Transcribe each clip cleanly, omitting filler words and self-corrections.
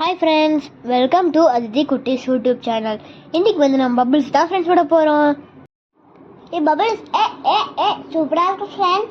Hi friends, welcome to Adithi Kuttis YouTube channel. இன்றைக்கி வந்து நம்ம பபிள்ஸ் தான் ஃப்ரெண்ட்ஸ் விட போகிறோம். பபிள்ஸ் சூப்பராக இருக்கு ஃப்ரெண்ட்ஸ்.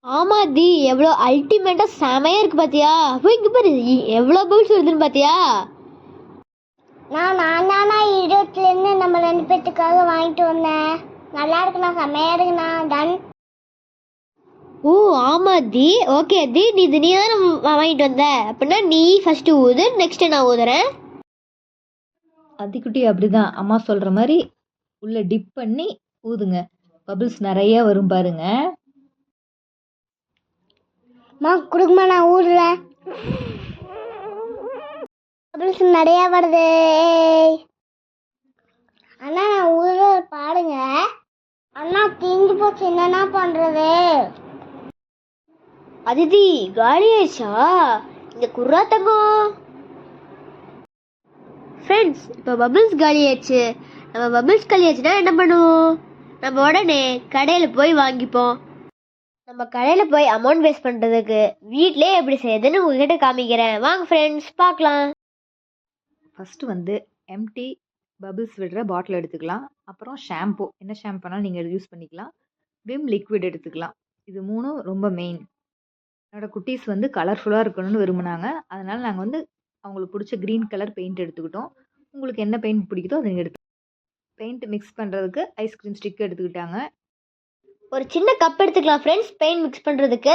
ஆமாம் தி, எவ்வளோ அல்டிமேட்டாக செமையாக இருக்குது பார்த்தியா? இங்கே பாரு எவ்வளோ பபிள்ஸ் வருதுன்னு பார்த்தியா? நான் ஈரோட்லேருந்து நம்ம 2 பேர்த்துக்காக வாங்கிட்டு வந்தேன். நல்லா இருக்குண்ணா, செம்மையாக இருக்குண்ணா. டன். ஓ ஆமாம் தி, ஓகே தி, நீ தானே வாங்கிட்டு வந்த. அப்படின்னா நீ ஃபஸ்ட்டு ஊது, நெக்ஸ்ட்டு நான் ஊதுறேன். அதிக்குட்டி அப்படிதான் அம்மா சொல்ற மாதிரி உள்ள டிப் பண்ணி ஊதுங்க. பபிள்ஸ் நிறைய வரும் பாருங்க. கொடுக்குமா, நான் ஊடுறேன். பபிள்ஸ் நிறைய வருது. அண்ணா நான் ஊதுற பாருங்க. அண்ணா தீஞ்சு போச்சு, என்னண்ணா பண்றது? அதிதி காலி ஆயிடுச்சா? இந்த குர்ரா தங்கம். ஃப்ரெண்ட்ஸ், இப்போ பபிள்ஸ் காலி ஆயிடுச்சு. நம்ம பபிள்ஸ் காலி ஆச்சுன்னா என்ன பண்ணுவோம்? நம்ம உடனே கடையில் போய் வாங்கிப்போம். நம்ம கடையில் போய் அமௌண்ட் வேஸ்ட் பண்ணுறதுக்கு வீட்டிலே எப்படி செய்யுதுன்னு உங்ககிட்ட காமிக்கிறேன். வாங்க ஃப்ரெண்ட்ஸ் பார்க்கலாம். ஃபர்ஸ்ட் வந்து எம்டி பபிள்ஸ் விடுற பாட்டில் எடுத்துக்கலாம். அப்புறம் ஷாம்பு, என்ன ஷாம்புனாலும் நீங்கள் யூஸ் பண்ணிக்கலாம். விம் லிக்விட் எடுத்துக்கலாம். இது மூணும் ரொம்ப மெயின். என்னோட குட்டீஸ் வந்து கலர்ஃபுல்லாக இருக்கணும்னு விரும்பினாங்க. அதனால் நாங்கள் வந்து அவங்களுக்கு பிடிச்ச க்ரீன் கலர் பெயிண்ட் எடுத்துக்கிட்டோம். உங்களுக்கு என்ன பெயிண்ட் பிடிக்குதோ அதை நீங்கள் எடுத்து பெயிண்ட் மிக்ஸ் பண்ணுறதுக்கு ஐஸ்கிரீம் ஸ்டிக் எடுத்துக்கிட்டாங்க. ஒரு சின்ன கப் எடுத்துக்கலாம் ஃப்ரெண்ட்ஸ், பெயிண்ட் மிக்ஸ் பண்ணுறதுக்கு.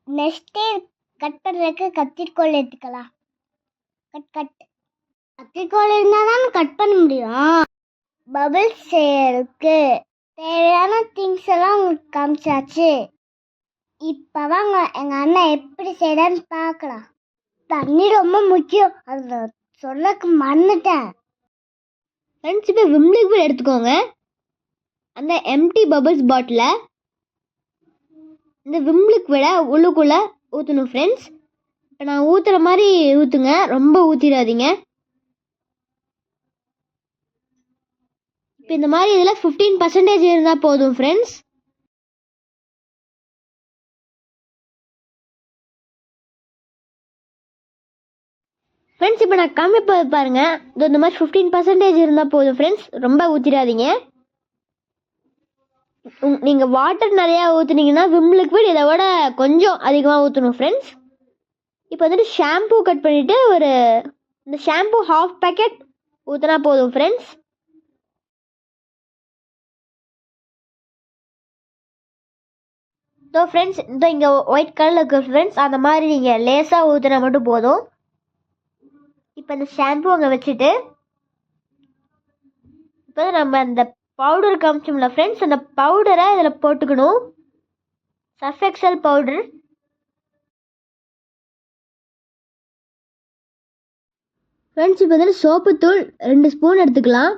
நெக்ஸ்ட்டு கட் பண்ணுறதுக்கு கத்திரிக்கோல் எடுத்துக்கலாம். கத்திரிக்கோல் இருந்தால் தான் கட் பண்ண முடியும். பபிள்ஸ் செய்யறதுக்கு தேவையான திங்ஸ் எல்லாம் உங்களுக்கு காமிச்சாச்சு. இப்போ வாங்க எங்கள் அண்ணன் எப்படி செய்யறான்னு பார்க்கலாம். தண்ணி ரொம்ப முக்கியம், அதை சொல்லக்கு மறந்துட்டேன். ஃப்ரெண்ட்ஸ், இப்போ விம் லிக்விட் எடுத்துக்கோங்க. அந்த எம்டி பபிள்ஸ் பாட்டிலில் இந்த விம் லிக்விடை உள்ளுக்குள்ளே ஊற்றணும் ஃப்ரெண்ட்ஸ். இப்போ நான் ஊற்றுற மாதிரி ஊற்றுங்க, ரொம்ப ஊற்றிடாதீங்க. இப்போ இந்த மாதிரி இதில் 15% இருந்தால் போதும் ஃப்ரெண்ட்ஸ். ஃப்ரெண்ட்ஸ், இப்போ நான் கம்மி பாருங்க, இந்த மாதிரி 15% இருந்தால் போதும் ஃப்ரெண்ட்ஸ், ரொம்ப ஊற்றிடாதீங்க. நீங்கள் வாட்டர் நிறையா ஊற்றுனீங்கன்னா விம் லிக்விட் இதை விட கொஞ்சம் அதிகமாக ஊற்றணும் ஃப்ரெண்ட்ஸ். இப்போ வந்துட்டு ஷாம்பூ கட் பண்ணிவிட்டு இந்த ஷாம்பூ 1/2 பேக்கெட் ஊற்றினா போதும் ஃப்ரெண்ட்ஸ். ஸோ ஃப்ரெண்ட்ஸ், இங்கே ஒயிட் கலரில் இருக்குது ஃப்ரெண்ட்ஸ், அந்த மாதிரி நீங்கள் லேசாக ஊற்றினா மட்டும் போதும். இப்போ இந்த ஷாம்பு அங்கே வச்சுட்டு இப்போ நம்ம அந்த பவுடர் காமிச்சோம்ல ஃப்ரெண்ட்ஸ், அந்த பவுடரை இதில் போட்டுக்கணும். Surf XL powder. ஃப்ரெண்ட்ஸ், இப்போ வந்து சோப்புத்தூள் 2 ஸ்பூன் எடுத்துக்கலாம்.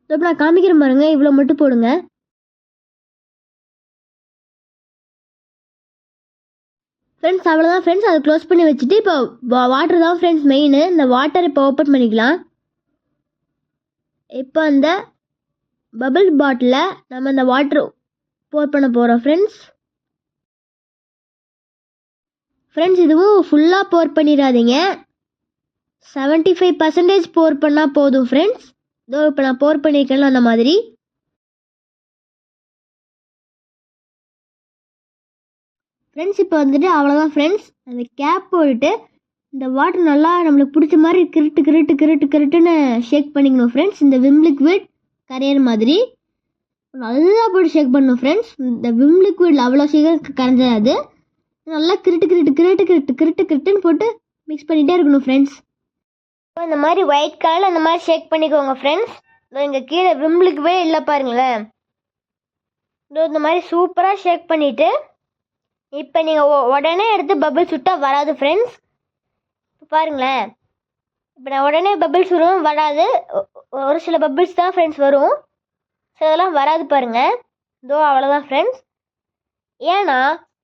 இப்போ நான் காமிக்கிறேன் பாருங்க, இவ்வளோ மட்டும் போடுங்க. ஃப்ரெண்ட்ஸ், அவ்வளோதான் ஃப்ரெண்ட்ஸ், அதை க்ளோஸ் பண்ணி வச்சுட்டு இப்போ வாட்டர் தான் ஃப்ரெண்ட்ஸ் மெயின். இந்த வாட்டர் இப்போ ஓப்பன் பண்ணிக்கலாம். இப்போ அந்த பபிள் பாட்டிலில் நம்ம இந்த வாட்டர் போர் பண்ண போகிறோம் ஃப்ரெண்ட்ஸ். ஃப்ரெண்ட்ஸ், இதுவும் ஃபுல்லாக போர் பண்ணிடாதீங்க, 75% போர் பண்ணால் போதும் ஃப்ரெண்ட்ஸ். இதோ இப்போ நான் போர் பண்ணியிருக்கேன்ல அந்த மாதிரி. ஃப்ரெண்ட்ஸ், இப்போ வந்துட்டு அவ்வளோதான் ஃப்ரெண்ட்ஸ். அந்த கேப் போட்டுட்டு இந்த வாட்டர் நல்லா நம்மளுக்கு பிடிச்ச மாதிரி கிருட்டுன்னு ஷேக் பண்ணிக்கணும் ஃப்ரெண்ட்ஸ். இந்த விம் லிக்விட் கரையிற மாதிரி நல்லா போட்டு ஷேக் பண்ணணும் ஃப்ரெண்ட்ஸ். இந்த விம் லிக்விடில் அவ்வளோ சீக்கிரம் கரைஞ்சாது. நல்லா கிருட்டுன்னு போட்டு மிக்ஸ் பண்ணிகிட்டே இருக்கணும் ஃப்ரெண்ட்ஸ். இந்த மாதிரி ஒயிட் கலரில் இந்த மாதிரி ஷேக் பண்ணிக்கோங்க ஃப்ரெண்ட்ஸ். இங்கே கீழே விம் லிக்விடே இல்லை பாருங்களேன். இந்த மாதிரி சூப்பராக ஷேக் பண்ணிவிட்டு இப்போ நீங்கள் உடனே எடுத்து பபிள்ஸ் விட்டால் வராது ஃப்ரெண்ட்ஸ். இப்போ பாருங்களேன், இப்போ நான் உடனே பபிள்ஸ் வரும் வராது, ஒரு சில பபிள்ஸ் தான் ஃப்ரெண்ட்ஸ் வரும், சிலதெல்லாம் வராது பாருங்கள். இதோ அவ்வளோதான் ஃப்ரெண்ட்ஸ். ஏன்னா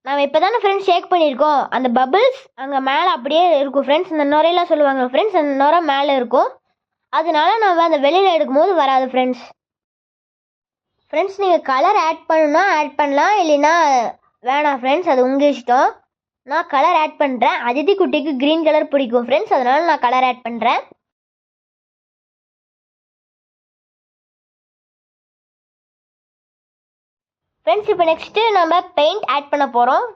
நம்ம இப்போ தானே ஃப்ரெண்ட்ஸ் ஷேக் பண்ணியிருக்கோம், அந்த பபிள்ஸ் அங்கே மேலே அப்படியே இருக்கும் ஃப்ரெண்ட்ஸ். இந்த நுரையெல்லாம் சொல்லுவாங்க ஃப்ரெண்ட்ஸ், அந்த நுரை மேலே இருக்கும். அதனால நம்ம அந்த வெளியில் எடுக்கும்போது வராது ஃப்ரெண்ட்ஸ். ஃப்ரெண்ட்ஸ் நீங்கள் கலர் ஆட் பண்ணணும்னா ஆட் பண்ணலாம், இல்லைன்னா வேணாம் ஃப்ரெண்ட்ஸ், அது உங்கள் இஷ்டம். நான் கலர் ஆட் பண்ணுறேன். அதித்தி குட்டிக்கு க்ரீன் கலர் பிடிக்கும் ஃப்ரெண்ட்ஸ், அதனால் நான் கலர் ஆட் பண்ணுறேன். ஃப்ரெண்ட்ஸ் இப்போ நெக்ஸ்ட்டு நம்ம பெயிண்ட் ஆட் பண்ண போகிறோம்.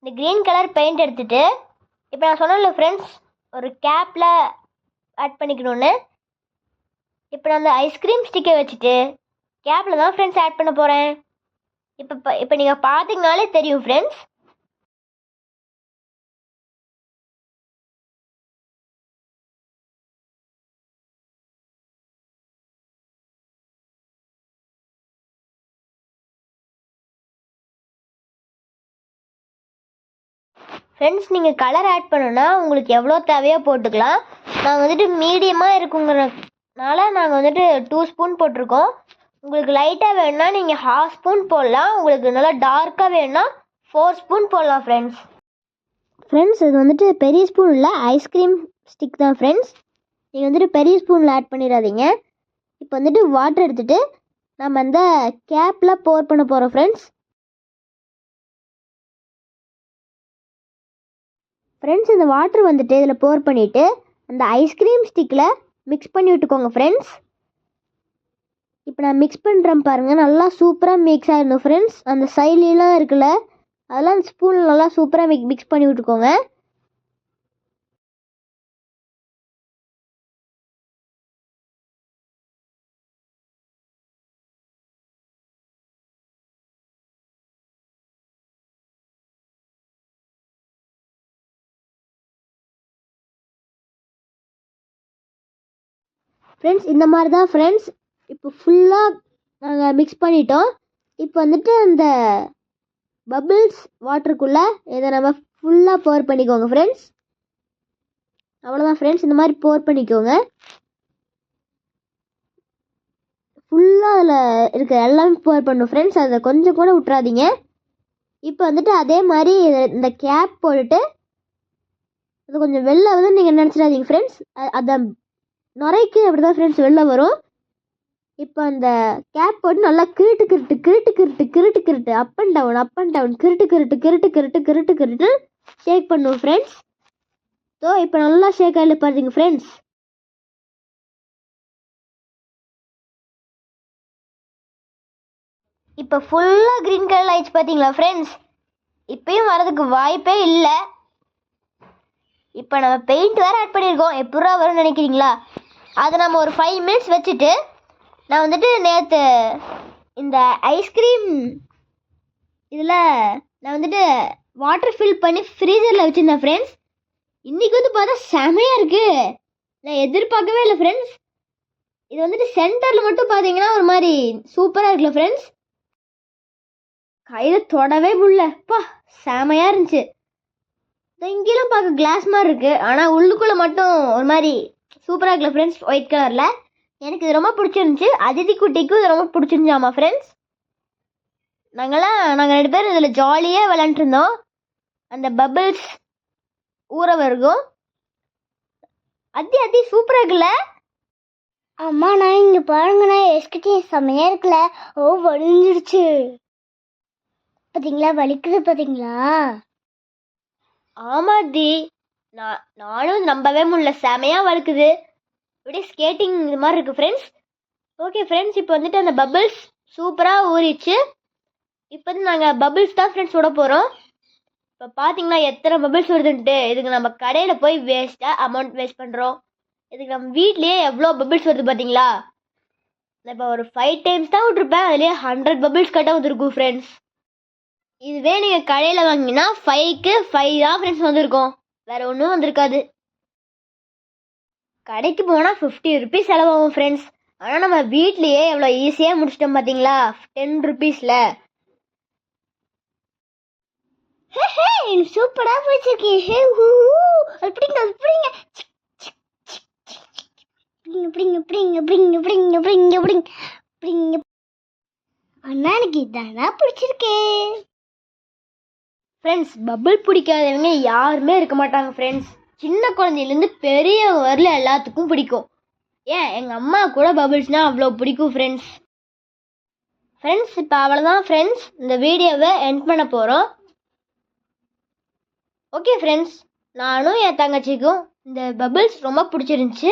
இந்த க்ரீன் கலர் பெயிண்ட் எடுத்துகிட்டு இப்போ நான் சொன்னேன்ல ஃப்ரெண்ட்ஸ், ஒரு கேப்பில் ஆட் பண்ணிக்கணும்னு. இப்போ நான் அந்த ஐஸ்கிரீம் ஸ்டிக்கை வச்சுட்டு கேப்பில் தான் ஃப்ரெண்ட்ஸ் ஆட் பண்ண போகிறேன். இப்போ நீங்கள் பார்த்தீங்கனாலே தெரியும் ஃப்ரெண்ட்ஸ். ஃப்ரெண்ட்ஸ் நீங்கள் கலர் ஆட் பண்ணணுன்னா உங்களுக்கு எவ்வளோ தேவையோ போட்டுக்கலாம். நாங்கள் வந்துட்டு மீடியமாக இருக்குங்கிறனால நாங்கள் வந்துட்டு 2 ஸ்பூன் போட்டிருக்கோம். உங்களுக்கு லைட்டாக வேணும்னா நீங்கள் 1/2 ஸ்பூன் போடலாம். உங்களுக்கு நல்லா டார்க்காக வேணும்னா 4 ஸ்பூன் போடலாம் ஃப்ரெண்ட்ஸ். ஃப்ரெண்ட்ஸ் இது வந்துட்டு பெரிய ஸ்பூன் இல்லை, ஐஸ்கிரீம் ஸ்டிக் தான் ஃப்ரெண்ட்ஸ். நீங்கள் வந்துட்டு பெரிய ஸ்பூனில் ஆட் பண்ணிடாதீங்க. இப்போ வந்துட்டு வாட்டர் எடுத்துகிட்டு நம்ம அந்த கேப்பில் போர் பண்ண போகிறோம் ஃப்ரெண்ட்ஸ். ஃப்ரெண்ட்ஸ் இந்த வாட்டர் வந்துட்டு இதில் போர் பண்ணிவிட்டு அந்த ஐஸ்கிரீம் ஸ்டிக்கில் மிக்ஸ் பண்ணி விட்டுக்கோங்க ஃப்ரெண்ட்ஸ். இப்போ நான் மிக்ஸ் பண்ணுறேன் பாருங்கள், நல்லா சூப்பராக மிக்ஸ் ஆகிடணும் ஃப்ரெண்ட்ஸ். அந்த சைட்லாம் இருக்குல்ல, அதெல்லாம் அந்த ஸ்பூனில் நல்லா சூப்பராக மிக்ஸ் பண்ணி விட்டுக்கோங்க. ஃப்ரெண்ட்ஸ் இந்த மாதிரி தான் ஃப்ரெண்ட்ஸ் இப்போ ஃபுல்லாக நாங்கள் மிக்ஸ் பண்ணிட்டோம். இப்போ வந்துட்டு அந்த பபிள்ஸ் வாட்டருக்குள்ளே இதை நம்ம ஃபுல்லாக போர் பண்ணிக்கோங்க ஃப்ரெண்ட்ஸ். அவ்வளோதான் ஃப்ரெண்ட்ஸ், இந்த மாதிரி போர் பண்ணிக்கோங்க. ஃபுல்லாக அதில் இருக்க எல்லாமே போர் பண்ணும் ஃப்ரெண்ட்ஸ், அதை கொஞ்சம் கூட விட்றாதீங்க. இப்போ வந்துட்டு அதே மாதிரி இந்த கேப் போட்டுட்டு அது கொஞ்சம் வெளில வந்து நீங்கள் நினச்சிடாதீங்க ஃப்ரெண்ட்ஸ், அதை நுரைக்கு அப்படி தான் ஃப்ரெண்ட்ஸ் வெளில வரும். இப்போ அந்த கேப் போட்டு நல்லா கிருட்டு கிருட்டு கிருட்டு கிருட்டு கிருட்டு கிருட்டு அப் அண்ட் டவுன் கிருட்டு கிருட்டு கிருட்டு கிருட்டு கிருட்டு கிருட்டு ஷேக் பண்ணுவோம் ஃப்ரெண்ட்ஸ். ஸோ இப்போ நல்லா ஷேக் ஆகி பாருங்க ஃப்ரெண்ட்ஸ். இப்போ ஃபுல்லாக க்ரீன் கலர் ஆயிடுச்சு பார்த்தீங்களா ஃப்ரெண்ட்ஸ். இப்பயும் வரதுக்கு வாய்ப்பே இல்லை. இப்போ நம்ம பெயிண்ட் வேறு ஆட் பண்ணியிருக்கோம், எப்படா வரும்னு நினைக்கிறீங்களா? அதை நம்ம ஒரு 5 மினிட்ஸ் வச்சுட்டு நான் வந்துட்டு நேற்று இந்த ஐஸ்கிரீம் இதில் நான் வந்துட்டு வாட்டர் ஃபில் பண்ணி ஃப்ரீசரில் வச்சுருந்தேன் ஃப்ரெண்ட்ஸ். இன்றைக்கி வந்து பார்த்தா செமையாக இருக்குது, நான் எதிர்பார்க்கவே இல்லை ஃப்ரெண்ட்ஸ். இது வந்துட்டு சென்டரில் மட்டும் பார்த்தீங்கன்னா ஒரு மாதிரி சூப்பராக இருக்குல்ல ஃப்ரெண்ட்ஸ். கையில் தொடவே முடியலப்பா, செமையாக இருந்துச்சு. இங்கெல்லாம் பார்க்க கிளாஸ் மாதிரி இருக்குது, ஆனால் உள்ளுக்குள்ளே மட்டும் ஒரு மாதிரி சூப்பராக இருக்குல்ல ஃப்ரெண்ட்ஸ், ஒயிட் கலரில். எனக்கு இது ரொம்ப பிடிச்சிருந்துச்சி, அதித்தி குட்டிக்கும் இது ரொம்ப பிடிச்சிருந்துச்சாமா ஃப்ரெண்ட்ஸ். நாங்கள் 2 பேரும் இதில் ஜாலியாக விளாண்டுருந்தோம். அந்த பபிள்ஸ் ஊற வருகும். அதி சூப்பராக இருக்குல்ல? அம்மா நான் இங்கே பாருங்கண்ணா, எஸ்கிட்டே செம்மையாக இருக்குல்ல. ஓ வலிஞ்சிருச்சு பார்த்தீங்களா, வலிக்குது பார்த்தீங்களா? ஆமாதி, நானும் நம்பவே முடியல, செமையாக வலிக்குது. அப்படியே ஸ்கேட்டிங் இது மாதிரி இருக்குது ஃப்ரெண்ட்ஸ். ஓகே ஃப்ரெண்ட்ஸ், இப்போ வந்துட்டு அந்த பபிள்ஸ் சூப்பராக ஊறிச்சு. இப்போ வந்து நாங்கள் பபிள்ஸ் தான் ஃப்ரெண்ட்ஸ் விட போகிறோம். இப்போ பார்த்தீங்கன்னா எத்தனை பபிள்ஸ் வருதுன்ட்டு. இதுக்கு நம்ம கடையில் போய் வேஸ்ட்டாக அமௌண்ட் வேஸ்ட் பண்ணுறோம். இதுக்கு நம்ம வீட்லேயே எவ்வளோ பபிள்ஸ் வருது பார்த்தீங்களா? இப்போ ஒரு 5 டைம்ஸ் தான் விட்ருப்பேன், அதுலேயே 100 பபிள்ஸ் கட்ட வந்துருக்கும் ஃப்ரெண்ட்ஸ். இதுவே நீங்கள் கடையில் வாங்கினா 5க்கு 5 தான் ஃப்ரெண்ட்ஸ் வந்திருக்கும், வேறு ஒன்றும் வந்திருக்காது. கடைக்கு போனால் 50 ருபீஸ் செலவாகும் ஃப்ரெண்ட்ஸ். ஆனால் நம்ம வீட்லேயே எவ்வளோ ஈஸியாக முடிச்சிட்டோம் பார்த்தீங்களா, 10 ருபீஸில். சூப்பராக போச்சிருக்கேன். அப்படிங்க அண்ணா எனக்கு இதானா பிடிச்சிருக்கேன் ஃப்ரெண்ட்ஸ். பபிள் பிடிக்காதவங்க யாருமே இருக்க மாட்டாங்க ஃப்ரெண்ட்ஸ். சின்ன குழந்தையிலேருந்து பெரியவங்க வரல எல்லாத்துக்கும் பிடிக்கும். ஏன் எங்கள் அம்மா கூட பபிள்ஸ்னால் அவ்வளோ பிடிக்கும் ஃப்ரெண்ட்ஸ். ஃப்ரெண்ட்ஸ் இப்போ அவ்வளோதான் ஃப்ரெண்ட்ஸ், இந்த வீடியோவை எண்ட் பண்ண போகிறோம். ஓகே ஃப்ரெண்ட்ஸ், நானும் என் தங்கச்சிக்கும் இந்த பபிள்ஸ் ரொம்ப பிடிச்சிருந்துச்சி.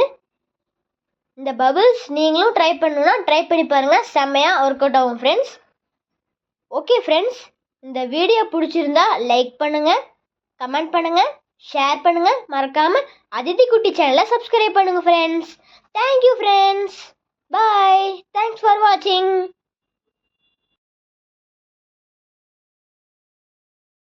இந்த பபிள்ஸ் நீங்களும் ட்ரை பண்ணணுன்னா ட்ரை பண்ணி பாருங்கள், செம்மையாக ஒர்க் அவுட் ஆகும் ஃப்ரெண்ட்ஸ். ஓகே ஃப்ரெண்ட்ஸ், இந்த வீடியோ பிடிச்சிருந்தா லைக் பண்ணுங்கள், கமெண்ட் பண்ணுங்கள், ஷேர் பண்ணுங்கள், மறக்காமல் அதித்தி குட்டி சேனலை சப்ஸ்கிரைப் பண்ணுங்கள் friends. Thank you friends, bye, thanks for வாட்சிங்.